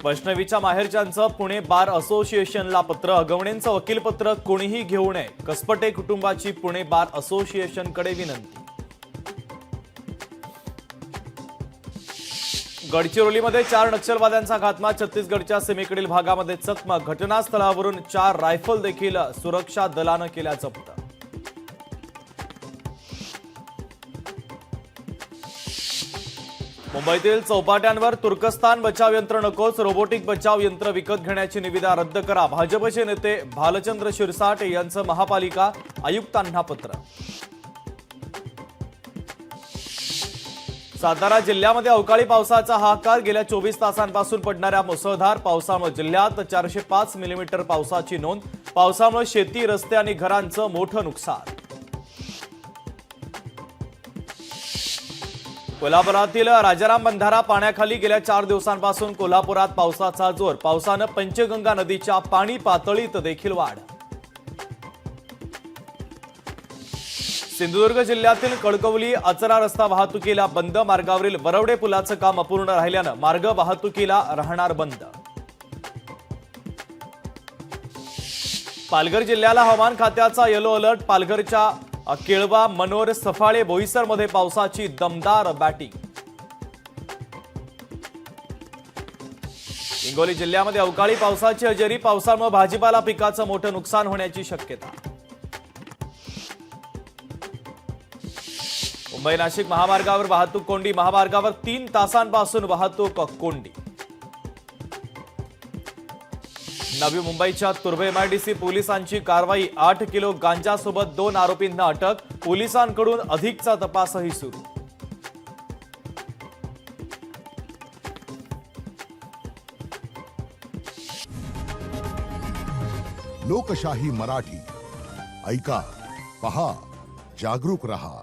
वैष्णवीच्या माहेरच्यांचं पुणे बार असोसिएशनला पत्र. अगवणेंचं वकीलपत्र कोणीही घेऊ नये. कसपटे कुटुंबाची पुणे बार असोसिएशनकडे विनंती. गडचिरोलीमध्ये 4 नक्षलवाद्यांचा घातपात. छत्तीसगडच्या सीमेकडील भागामध्ये चकमक. घटनास्थळावरून 4 रायफल देखील सुरक्षा दलानं केल्या जप्त. मुंबईतील चौपाट्यांवर तुर्कस्तान बचाव यंत्र नकोच. रोबोटिक बचाव यंत्र विकत घेण्याची निविदा रद्द करा. भाजपचे नेते भालचंद्र शिरसाट यांचं महापालिका आयुक्तांना पत्र. सातारा जिल्ह्यामध्ये अवकाळी पावसाचा हाहाकार. गेल्या 24 तासांपासून पडणाऱ्या मुसळधार पावसामुळे जिल्ह्यात 405 मिलीमीटर पावसाची नोंद. पावसामुळे शेती, रस्ते आणि घरांचं मोठं नुकसान. कोल्हापुरातील राजाराम बंधारा पाण्याखाली. गेल्या 4 दिवसांपासून कोल्हापुरात पावसाचा जोर. पावसानं पंचगंगा नदीच्या पाणी पातळीत देखील वाढ. सिंधुदुर्ग जिल्ह्यातील कळकवली आचरा रस्ता वाहतुकीला बंद. मार्गावरील वरवडे पुलाचं काम अपूर्ण राहिल्यानं मार्ग वाहतुकीला राहणार बंद. पालघर जिल्ह्याला हवामान खात्याचा येलो अलर्ट. पालघरच्या केळवा, मनोर, सफाळे, बोईसरमध्ये पावसाची दमदार बॅटिंग. हिंगोली जिल्ह्यामध्ये अवकाळी पावसाची हजेरी. पावसामुळे भाजीपाला पिकाचं मोठं नुकसान होण्याची शक्यता. मुंबई नाशिक महामार्गावर वाहतूक कोंडी. महामार्गावर 3 तासांपासून वाहतूक कोंडी. नवी मुंबईच्या तुर्भे एमआयडीसी पोलिसांची कारवाई. 8 किलो गांजासोबत 2 आरोपींना अटक. पोलिसांकडून अधिकचा तपासही सुरू. लोकशाही मराठी ऐका, पहा, जागरूक रहा.